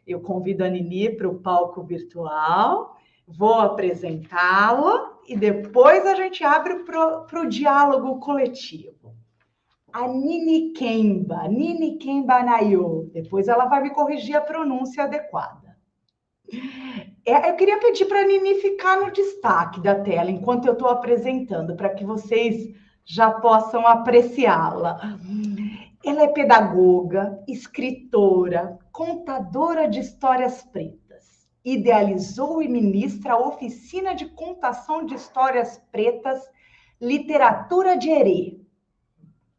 Eu convido a Nini para o palco virtual, vou apresentá-la e depois a gente abre para o diálogo coletivo. A Nini Kemba Nayo. Depois ela vai me corrigir a pronúncia adequada. Eu queria pedir para a Nini ficar no destaque da tela enquanto eu estou apresentando, para que vocês já possam apreciá-la. Ela é pedagoga, escritora, contadora de histórias pretas. Idealizou e ministra a oficina de contação de histórias pretas, Literatura de Herê.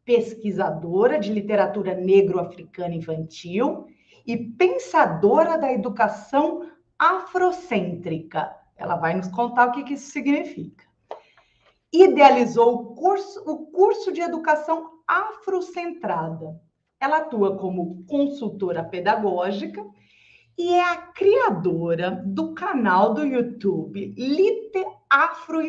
Pesquisadora de literatura negro-africana infantil e pensadora da educação afrocêntrica. Ela vai nos contar o que isso significa. Idealizou o curso de educação afrocentrada. Ela atua como consultora pedagógica e é a criadora do canal do YouTube Lite Afro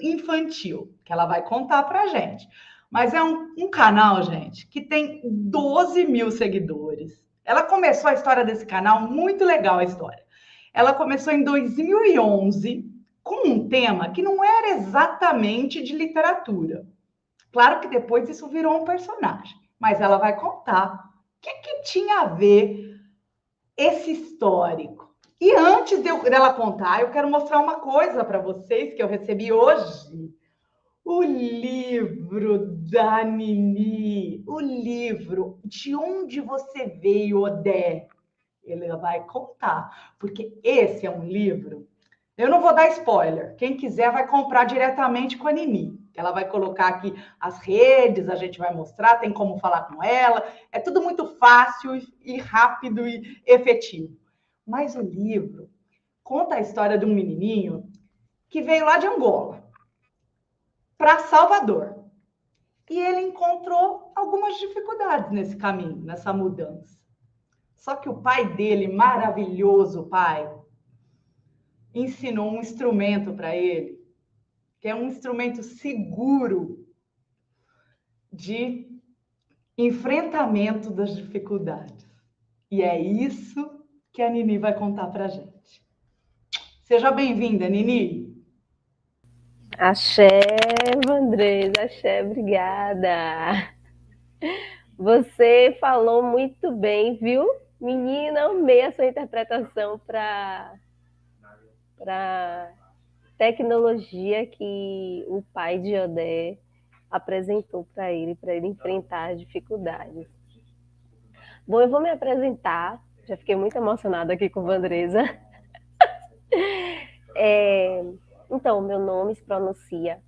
Infantil, que ela vai contar para a gente. Mas é um canal, gente, que tem 12 mil seguidores. Ela começou a história desse canal, muito legal a história. Ela começou em 2011 com um tema que não era exatamente de literatura. Claro que depois isso virou um personagem, mas ela vai contar o que tinha a ver esse histórico. E antes dela contar, eu quero mostrar uma coisa para vocês que eu recebi hoje. O livro da Nini, o livro De Onde Você Veio, Odé. Ele vai contar, porque esse é um livro. Eu não vou dar spoiler. Quem quiser vai comprar diretamente com a Nini. Ela vai colocar aqui as redes, a gente vai mostrar, tem como falar com ela. É tudo muito fácil e rápido e efetivo. Mas o livro conta a história de um menininho que veio lá de Angola para Salvador. E ele encontrou algumas dificuldades nesse caminho, nessa mudança. Só que o pai dele, maravilhoso pai, ensinou um instrumento para ele, que é um instrumento seguro de enfrentamento das dificuldades. E é isso que a Nini vai contar para a gente. Seja bem-vinda, Nini. Axé, Vandresa, axé, obrigada. Você falou muito bem, viu? Menina, amei a sua interpretação para tecnologia que o pai de Odé apresentou para ele enfrentar as dificuldades. Bom, eu vou me apresentar, já fiquei muito emocionada aqui com Vandresa. Então, meu nome se pronuncia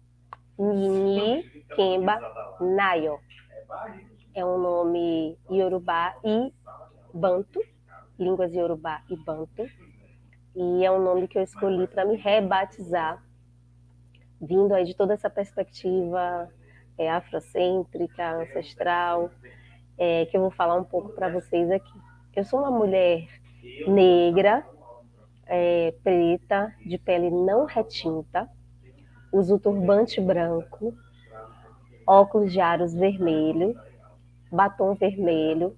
Nini Kemba Nayo. É um nome Yorubá e Banto, línguas Yorubá e Banto. E é um nome que eu escolhi para me rebatizar, vindo aí de toda essa perspectiva afrocêntrica, ancestral, que eu vou falar um pouco para vocês aqui. Eu sou uma mulher negra, preta, de pele não retinta, uso turbante branco, óculos de aros vermelho, batom vermelho,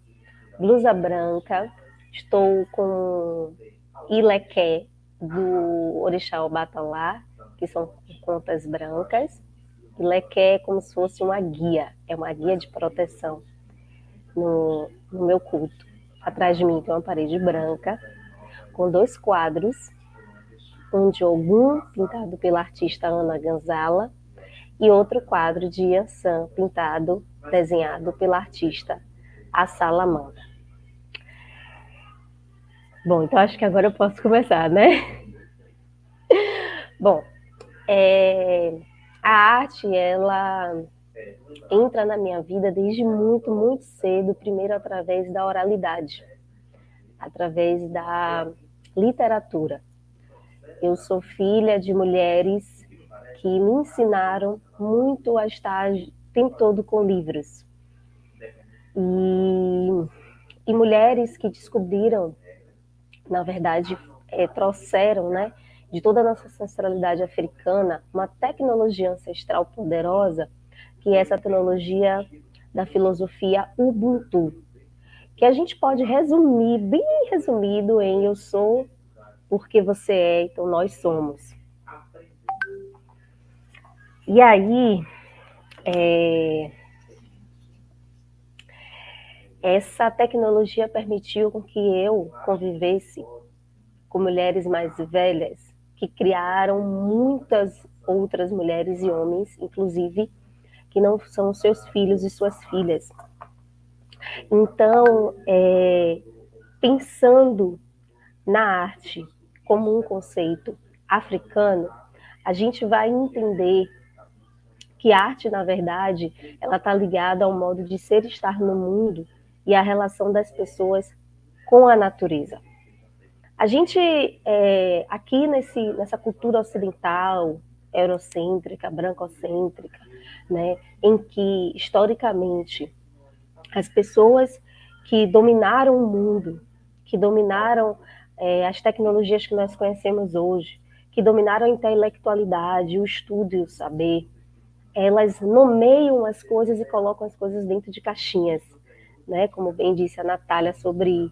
blusa branca, estou com ilequé do Orixá Obatalá, que são contas brancas. Ilequé é como se fosse uma guia, é uma guia de proteção no meu culto. Atrás de mim tem uma parede branca, com 2 quadros, um de Ogum, pintado pela artista Ana Ganzala, e outro quadro de Yansan, desenhado pela artista Assala Amanda. Bom, então acho que agora eu posso começar, né? Bom, a arte, ela entra na minha vida desde muito, muito cedo, primeiro através da oralidade, através da literatura. Eu sou filha de mulheres que me ensinaram muito a estar o tempo todo com livros. E mulheres que descobriram, na verdade, trouxeram, né, de toda a nossa ancestralidade africana, uma tecnologia ancestral poderosa, que é essa tecnologia da filosofia Ubuntu, que a gente pode resumir, bem resumido, em eu sou porque você é, então nós somos. E aí, essa tecnologia permitiu com que eu convivesse com mulheres mais velhas, que criaram muitas outras mulheres e homens, inclusive, que não são seus filhos e suas filhas. Então, pensando na arte como um conceito africano, a gente vai entender que a arte, na verdade, ela está ligada ao modo de ser e estar no mundo e à relação das pessoas com a natureza. A gente, aqui nessa cultura ocidental, eurocêntrica, brancocêntrica, né, em que, historicamente, as pessoas que dominaram o mundo, que dominaram as tecnologias que nós conhecemos hoje, que dominaram a intelectualidade, o estudo e o saber, elas nomeiam as coisas e colocam as coisas dentro de caixinhas, né? Como bem disse a Natália sobre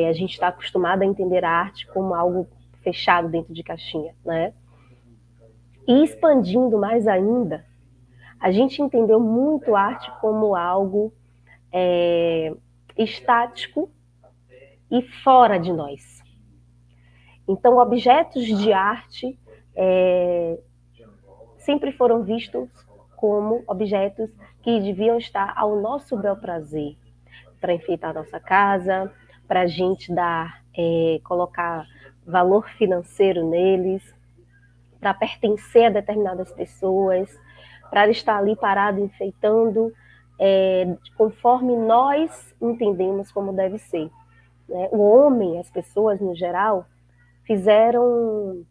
a gente está acostumado a entender a arte como algo fechado dentro de caixinha, né? E expandindo mais ainda, a gente entendeu muito a arte como algo estático e fora de nós. Então, objetos de arte sempre foram vistos como objetos que deviam estar ao nosso bel prazer, para enfeitar a nossa casa, para a gente colocar valor financeiro neles, para pertencer a determinadas pessoas, para estar ali parado enfeitando, conforme nós entendemos como deve ser. Né? O homem, as pessoas no geral, fizeram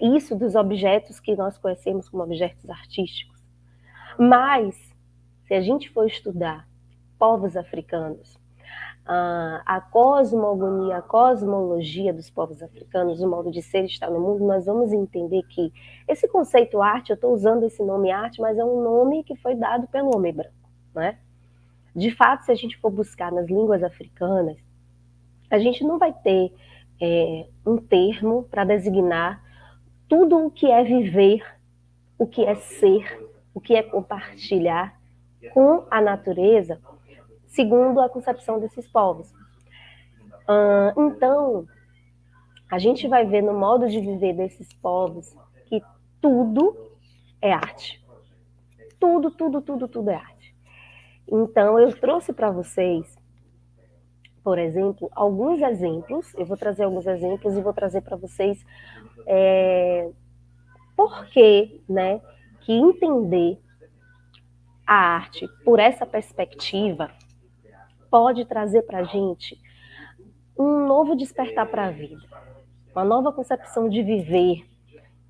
isso dos objetos que nós conhecemos como objetos artísticos. Mas, se a gente for estudar povos africanos, a cosmogonia, a cosmologia dos povos africanos, o modo de ser e estar no mundo, nós vamos entender que esse conceito arte, eu estou usando esse nome arte, mas é um nome que foi dado pelo homem branco, né? De fato, se a gente for buscar nas línguas africanas, a gente não vai ter um termo para designar tudo o que é viver, o que é ser, o que é compartilhar com a natureza, segundo a concepção desses povos. Então, a gente vai ver no modo de viver desses povos que tudo é arte. Tudo, tudo, tudo, tudo é arte. Então, eu trouxe para vocês, por exemplo, alguns exemplos. Eu vou trazer alguns exemplos e vou trazer para vocês por que, né, que entender a arte por essa perspectiva pode trazer para a gente um novo despertar para a vida, uma nova concepção de viver,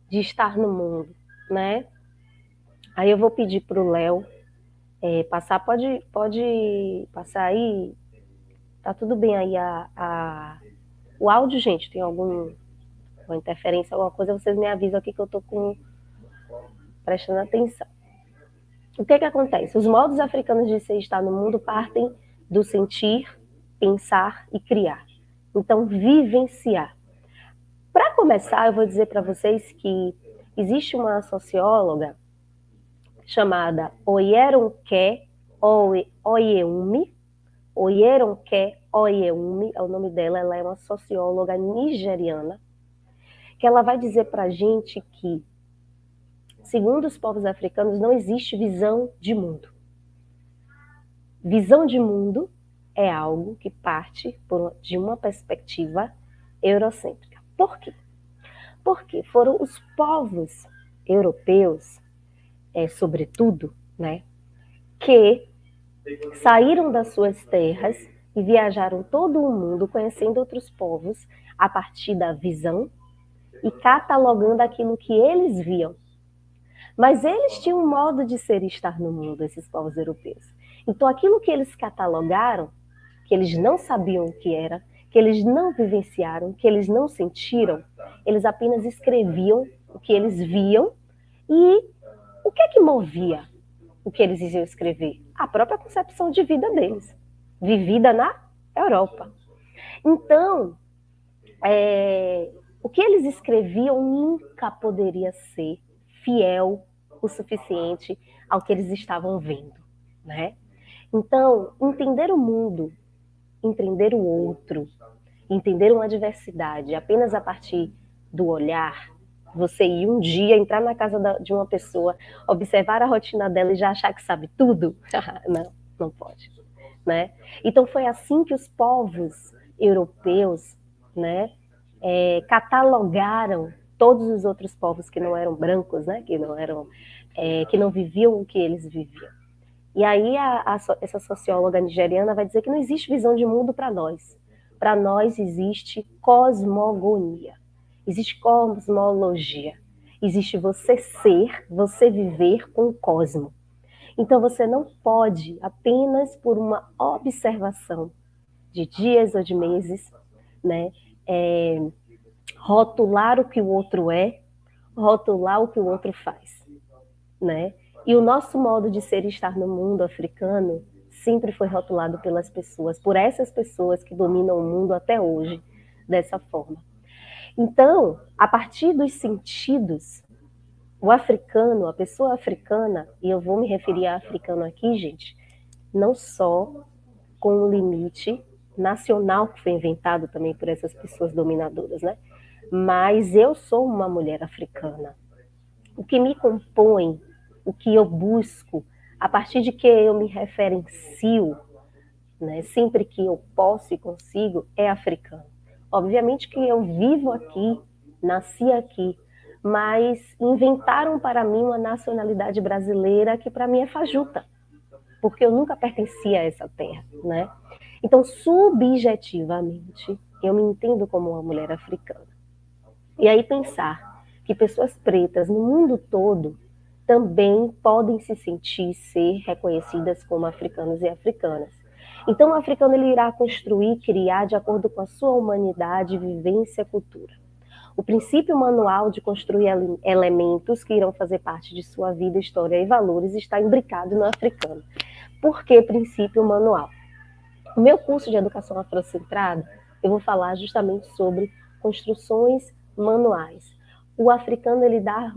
de estar no mundo, né? Aí eu vou pedir para o Léo passar, pode passar aí, tá tudo bem aí o áudio, gente, tem alguma interferência, alguma coisa, vocês me avisam aqui que eu tô prestando atenção. O que acontece? Os modos africanos de ser e estar no mundo partem do sentir, pensar e criar. Então, vivenciar. Para começar, eu vou dizer para vocês que existe uma socióloga chamada Oyeronke Oyewumi. Oyeronke Oyewumi é o nome dela, ela é uma socióloga nigeriana, que ela vai dizer para a gente que, segundo os povos africanos, não existe visão de mundo. Visão de mundo é algo que parte de uma perspectiva eurocêntrica. Por quê? Porque foram os povos europeus, sobretudo, né, que saíram das suas terras e viajaram todo o mundo conhecendo outros povos a partir da visão e catalogando aquilo que eles viam. Mas eles tinham um modo de ser e estar no mundo, esses povos europeus. Então aquilo que eles catalogaram, que eles não sabiam o que era, que eles não vivenciaram, que eles não sentiram, eles apenas escreviam o que eles viam. E o que é que movia o que eles iam escrever? A própria concepção de vida deles. vivida na Europa. Então, o que eles escreviam nunca poderia ser fiel o suficiente ao que eles estavam vendo, né? Então, entender o mundo, entender o outro, entender uma diversidade apenas a partir do olhar, você ir um dia, entrar na casa de uma pessoa, observar a rotina dela e já achar que sabe tudo, não, não pode, né? Então foi assim que os povos europeus, né, catalogaram todos os outros povos que não eram brancos, né, que não viviam o que eles viviam. E aí essa socióloga nigeriana vai dizer que não existe visão de mundo para nós. Para nós existe cosmogonia, existe cosmologia, existe você ser, você viver com o cosmo. Então você não pode, apenas por uma observação de dias ou de meses, né, rotular o que o outro é, rotular o que o outro faz, né? E o nosso modo de ser e estar no mundo africano sempre foi rotulado pelas pessoas, por essas pessoas que dominam o mundo até hoje dessa forma. Então, a partir dos sentidos, o africano, a pessoa africana, e eu vou me referir a africano aqui, gente, não só com o limite nacional que foi inventado também por essas pessoas dominadoras, né? Mas eu sou uma mulher africana. O que me compõe, o que eu busco, a partir de que eu me referencio, né, sempre que eu posso e consigo, é africano. Obviamente que eu vivo aqui, nasci aqui, mas inventaram para mim uma nacionalidade brasileira que para mim é fajuta, porque eu nunca pertenci a essa terra, né? Então, subjetivamente, eu me entendo como uma mulher africana. E aí pensar que pessoas pretas no mundo todo também podem se sentir ser reconhecidas como africanos e africanas. Então, o africano ele irá construir, criar de acordo com a sua humanidade, vivência, cultura. O princípio manual de construir elementos que irão fazer parte de sua vida, história e valores está imbricado no africano. Por que princípio manual? No meu curso de educação afrocentrada, eu vou falar justamente sobre construções manuais. O africano, ele dá,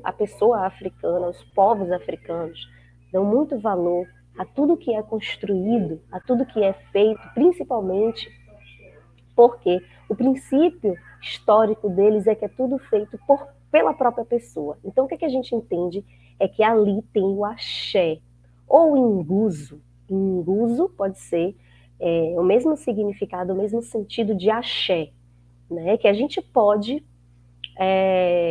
a pessoa africana, os povos africanos, dão muito valor a tudo que é construído, a tudo que é feito, principalmente porque o princípio histórico deles é que é tudo feito pela própria pessoa. Então, o que a gente entende é que ali tem o axé, ou o inguso. Inguso pode ser o mesmo significado, o mesmo sentido de axé, né? Que a gente pode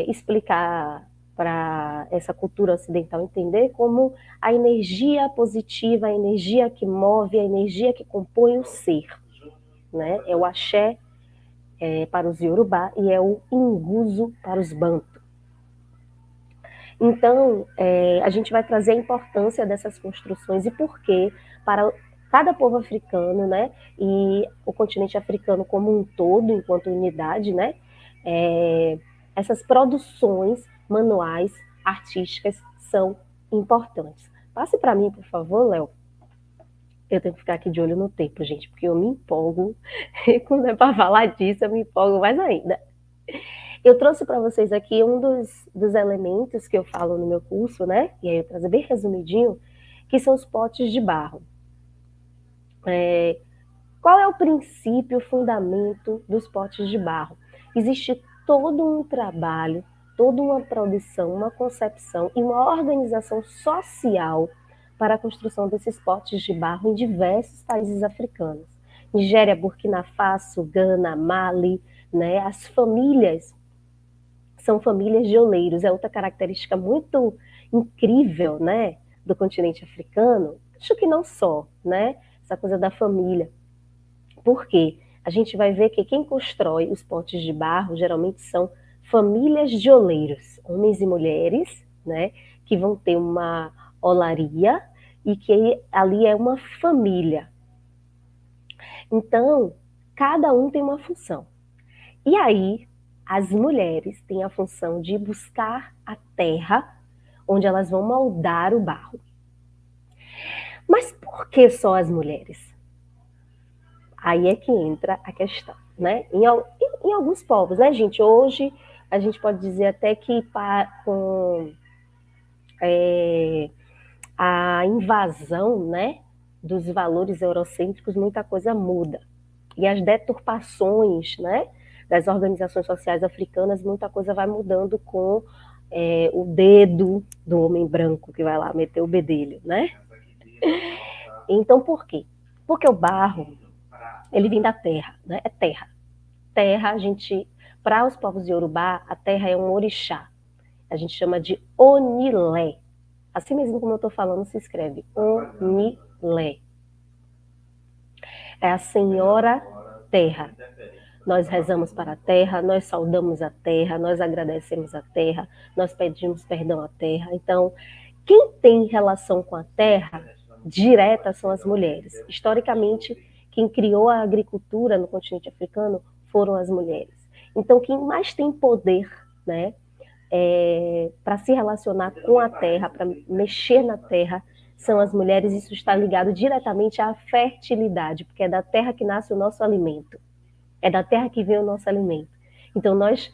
explicar para essa cultura ocidental entender como a energia positiva, a energia que move, a energia que compõe o ser, né? É o axé para os Yorubá e é o inguso para os Bantu. Então, a gente vai trazer a importância dessas construções e por que para cada povo africano, né, e o continente africano como um todo, enquanto unidade, né, essas produções manuais, artísticas, são importantes. Passe para mim, por favor, Léo. Eu tenho que ficar aqui de olho no tempo, gente, porque eu me empolgo. E quando é para falar disso, eu me empolgo mais ainda. Eu trouxe para vocês aqui um dos elementos que eu falo no meu curso, né? E aí eu trago bem resumidinho, que são os potes de barro. Qual é o princípio, o fundamento dos potes de barro? Existe todo um trabalho, toda uma produção, uma concepção e uma organização social para a construção desses potes de barro em diversos países africanos. Nigéria, Burkina Faso, Gana, Mali, né? As famílias são famílias de oleiros, é outra característica muito incrível, né, do continente africano. Acho que não só, né, essa coisa da família. Por quê? A gente vai ver que quem constrói os potes de barro geralmente são famílias de oleiros, homens e mulheres, né, que vão ter uma olaria e que ali é uma família. Então, cada um tem uma função. E aí, as mulheres têm a função de buscar a terra onde elas vão moldar o barro. Mas por que só as mulheres? Aí é que entra a questão, né? Em alguns povos, né, gente? Hoje a gente pode dizer até que com a invasão, né, dos valores eurocêntricos, muita coisa muda. E as deturpações, né, das organizações sociais africanas, muita coisa vai mudando com o dedo do homem branco que vai lá meter o bedelho, né? Então, por quê? Porque o barro, ele vem da terra, né? É terra. Terra, para os povos iorubá, a terra é um orixá. A gente chama de Onilé. Assim mesmo como eu estou falando, se escreve Onilé. É a Senhora Terra. Nós rezamos para a terra, nós saudamos a terra, nós agradecemos a terra, nós pedimos perdão à terra. Então, quem tem relação com a terra direta são as mulheres. Historicamente, quem criou a agricultura no continente africano foram as mulheres. Então, quem mais tem poder, né, para se relacionar com a terra, para mexer na terra, são as mulheres. Isso está ligado diretamente à fertilidade, porque é da terra que nasce o nosso alimento. É da terra que vem o nosso alimento. Então, nós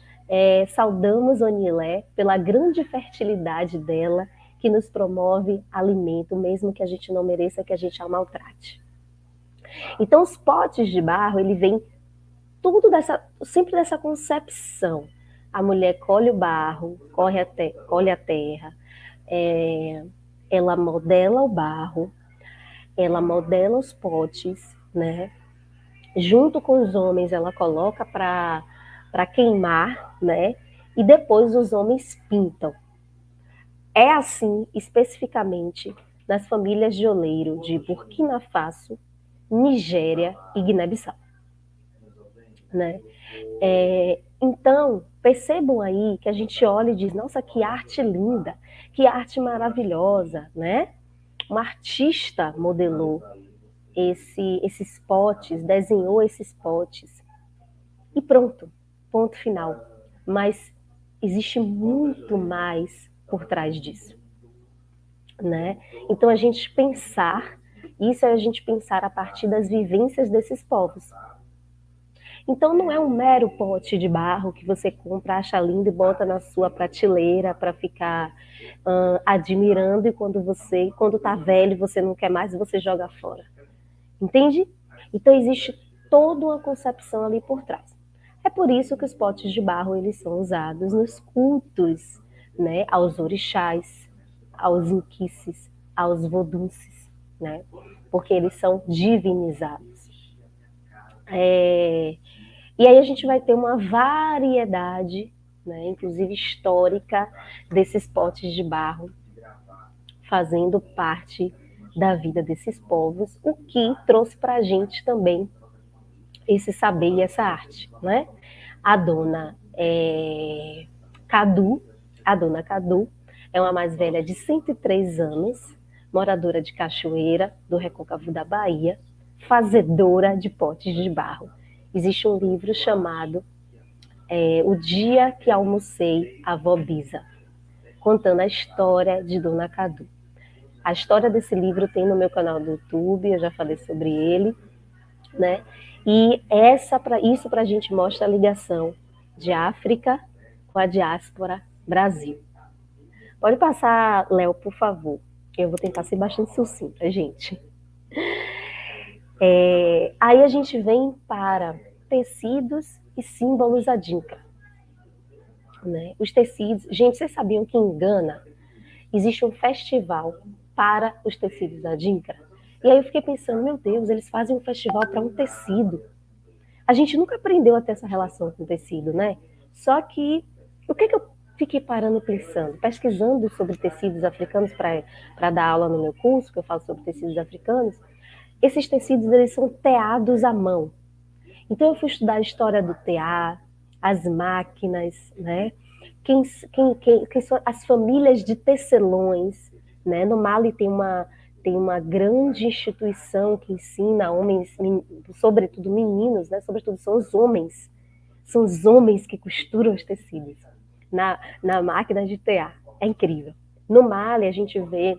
saudamos Onilé pela grande fertilidade dela, que nos promove alimento, mesmo que a gente não mereça, que a gente a maltrate. Então, os potes de barro, ele vem sempre dessa concepção. A mulher colhe o barro, colhe a terra, ela modela o barro, ela modela os potes, né? Junto com os homens, ela coloca para queimar, né? E depois os homens pintam. É assim, especificamente, nas famílias de oleiro de Burkina Faso, Nigéria e Guiné-Bissau. Né? Então, percebam aí que a gente olha e diz, nossa, que arte linda, que arte maravilhosa, né? Uma artista modelou esses potes, desenhou esses potes. E pronto, ponto final. Mas existe muito mais por trás disso, né? Então, isso é a gente pensar a partir das vivências desses povos. Então, não é um mero pote de barro que você compra, acha lindo e bota na sua prateleira para ficar admirando, e quando está velho, você não quer mais, você joga fora. Entende? Então, existe toda uma concepção ali por trás. É por isso que os potes de barro eles são usados nos cultos, né, aos orixás, aos inquices, aos vodunces, né, porque eles são divinizados. E aí a gente vai ter uma variedade, né, inclusive histórica, desses potes de barro, fazendo parte da vida desses povos, o que trouxe para a gente também esse saber e essa arte, né? A dona Cadu é uma mais velha de 103 anos, moradora de Cachoeira, do Recôncavo da Bahia, fazedora de potes de barro. Existe um livro chamado O Dia que Almocei a Vó Bisa, contando a história de Dona Cadu. A história desse livro tem no meu canal do YouTube, eu já falei sobre ele, né? E isso para a gente mostra a ligação de África com a diáspora Brasil. Pode passar, Léo, por favor. Eu vou tentar ser bastante sucinta, gente. Aí a gente vem para tecidos e símbolos Adinka. Né? Os tecidos... Gente, vocês sabiam que em Gana existe um festival para os tecidos Adinka? E aí eu fiquei pensando, meu Deus, eles fazem um festival para um tecido. A gente nunca aprendeu a ter essa relação com o tecido, né? Só que, o que eu fiquei parando pensando? Pesquisando sobre tecidos africanos para dar aula no meu curso, que eu falo sobre tecidos africanos, esses tecidos, eles são teados à mão. Então eu fui estudar a história do tear, as máquinas, né? Quem são as famílias de tecelões, né? No Mali tem uma grande instituição que ensina homens, sobretudo meninos, né? Sobretudo são os homens que costuram os tecidos na máquina de tear. É incrível. No Mali a gente vê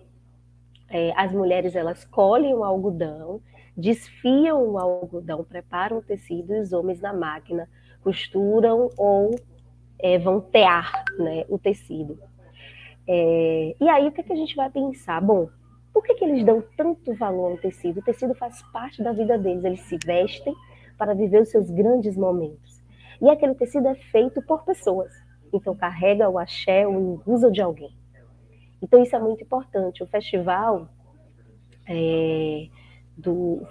as mulheres, elas colhem o algodão, desfiam o algodão, preparam o tecido e os homens na máquina costuram ou vão tear, né, o tecido. E aí o que a gente vai pensar? Bom, por que eles dão tanto valor ao tecido? O tecido faz parte da vida deles, eles se vestem para viver os seus grandes momentos. E aquele tecido é feito por pessoas, então carrega o axé, o imbusa de alguém. Então isso é muito importante. O festival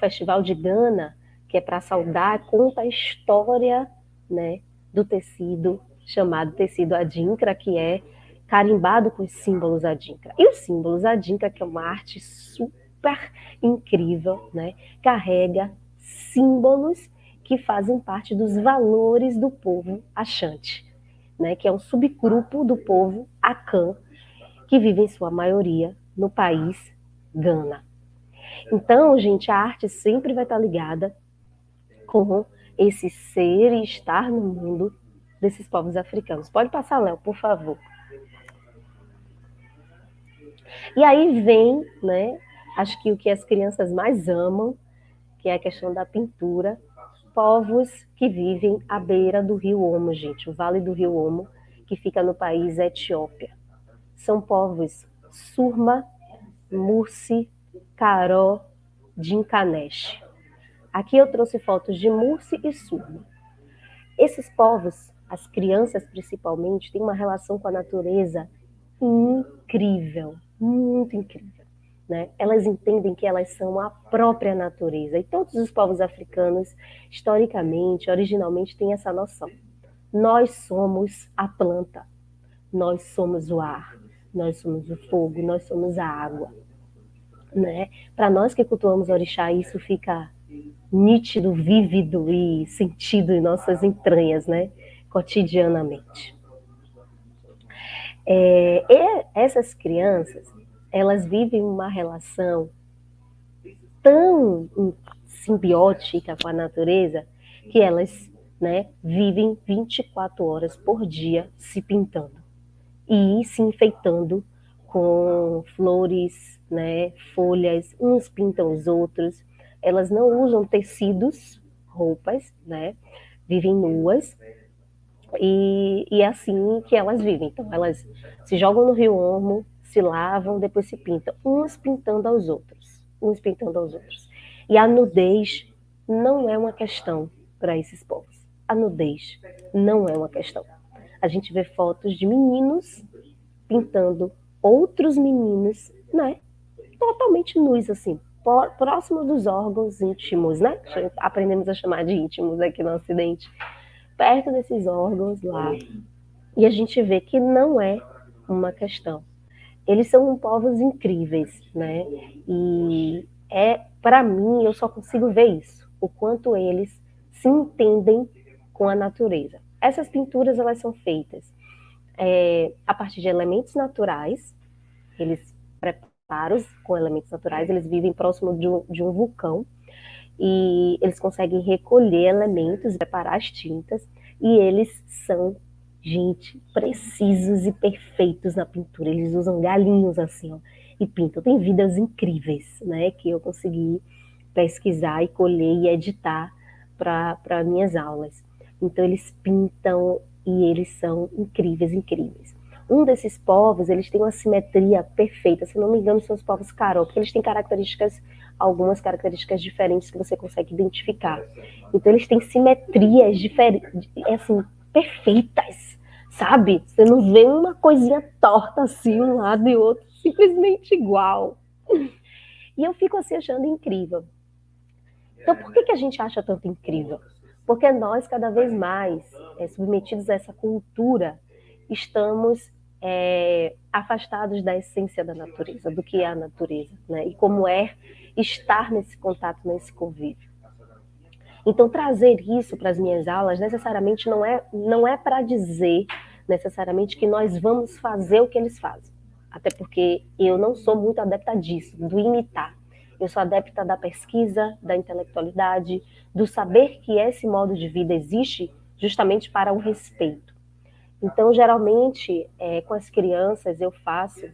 Festival de Gana, que é para saudar, conta a história, né, do tecido chamado tecido adinkra, que é carimbado com os símbolos adinkra. E os símbolos adinkra, que é uma arte super incrível, né, carrega símbolos que fazem parte dos valores do povo Axante, né, que é um subgrupo do povo Akan, que vive em sua maioria no país Gana. Então, gente, a arte sempre vai estar ligada com esse ser e estar no mundo desses povos africanos. Pode passar, Léo, por favor. E aí vem, né, acho que o que as crianças mais amam, que é a questão da pintura, povos que vivem à beira do rio Omo, gente, o Vale do Rio Omo, que fica no país Etiópia. São povos Surma, Mursi, Karó, Dinkanesh. Aqui eu trouxe fotos de Mursi e Surma. Esses povos, as crianças principalmente, têm uma relação com a natureza incrível, muito incrível, né? Elas entendem que elas são a própria natureza. E todos os povos africanos, historicamente, originalmente, têm essa noção. Nós somos a planta, nós somos o ar, nós somos o fogo, nós somos a água, né? Para nós que cultuamos orixá, isso fica nítido, vívido e sentido em nossas entranhas, né? Cotidianamente. E essas crianças, elas vivem uma relação tão simbiótica com a natureza que elas, né, vivem 24 horas por dia se pintando e se enfeitando com flores, né, folhas, uns pintam os outros. Elas não usam tecidos, roupas, né, vivem nuas, e é assim que elas vivem. Então, elas se jogam no rio Omo, se lavam, depois se pintam, uns pintando aos outros, uns pintando aos outros. E a nudez não é uma questão para esses povos. A nudez não é uma questão. A gente vê fotos de meninos pintando outros meninos, né, totalmente nus, assim, próximo dos órgãos íntimos, né? Aprendemos a chamar de íntimos aqui no Ocidente, perto desses órgãos lá. E a gente vê que não é uma questão. Eles são povos incríveis, né? E para mim, eu só consigo ver isso, o quanto eles se entendem com a natureza. Essas pinturas, elas são feitas a partir de elementos naturais. Eles preparam com elementos naturais, eles vivem próximo de um vulcão e eles conseguem recolher elementos, preparar as tintas, e eles são, gente, precisos e perfeitos na pintura. Eles usam galinhos assim, ó, e pintam. Tem vidas incríveis, né, que eu consegui pesquisar e colher e editar para minhas aulas. Então eles pintam e eles são incríveis, incríveis. Um desses povos, eles têm uma simetria perfeita, se não me engano, são os povos Karó, porque eles têm algumas características diferentes que você consegue identificar. Então eles têm simetrias diferentes, assim, perfeitas, sabe? Você não vê uma coisinha torta assim, um lado e outro, simplesmente igual. E eu fico assim achando incrível. Então por que a gente acha tanto incrível? Porque nós, cada vez mais, submetidos a essa cultura, estamos afastados da essência da natureza, do que é a natureza, né? E como é estar nesse contato, nesse convívio. Então, trazer isso para as minhas aulas necessariamente não é para dizer necessariamente que nós vamos fazer o que eles fazem. Até porque eu não sou muito adepta disso, do imitar. Eu sou adepta da pesquisa, da intelectualidade, do saber que esse modo de vida existe justamente para o respeito. Então, geralmente, com as crianças, eu faço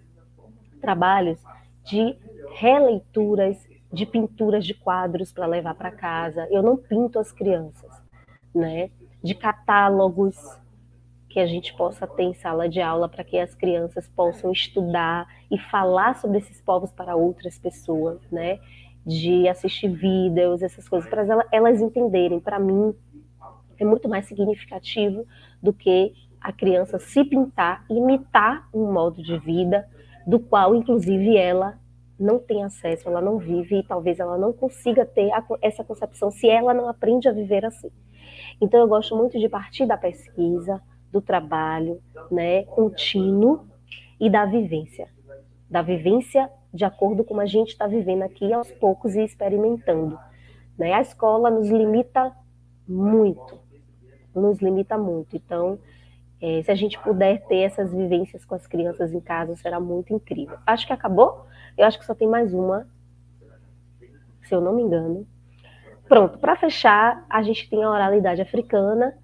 trabalhos de releituras de pinturas de quadros para levar para casa. Eu não pinto as crianças, né? De catálogos que a gente possa ter em sala de aula para que as crianças possam estudar e falar sobre esses povos para outras pessoas, né? De assistir vídeos, essas coisas, para elas entenderem. Para mim, é muito mais significativo do que a criança se pintar, imitar um modo de vida do qual, inclusive, ela não tem acesso, ela não vive e talvez ela não consiga ter essa concepção se ela não aprende a viver assim. Então, eu gosto muito de partir da pesquisa, do trabalho, né, contínuo e da vivência de acordo com como a gente está vivendo aqui aos poucos e experimentando. Né? A escola nos limita muito. Então, se a gente puder ter essas vivências com as crianças em casa, será muito incrível. Acho que acabou? Eu acho que só tem mais uma, se eu não me engano. Pronto, para fechar, a gente tem a oralidade africana,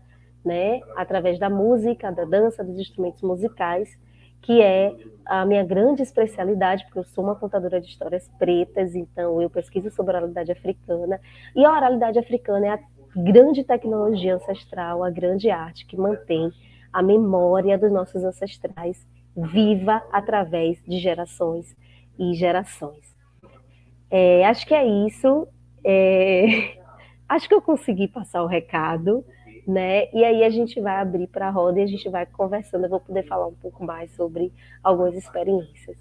né, através da música, da dança, dos instrumentos musicais, que é a minha grande especialidade, porque eu sou uma contadora de histórias pretas, então eu pesquiso sobre a oralidade africana, e a oralidade africana é a grande tecnologia ancestral, a grande arte que mantém a memória dos nossos ancestrais viva através de gerações e gerações. Acho que é isso. Acho que eu consegui passar o recado, né? E aí a gente vai abrir para a roda e a gente vai conversando. Eu vou poder falar um pouco mais sobre algumas experiências.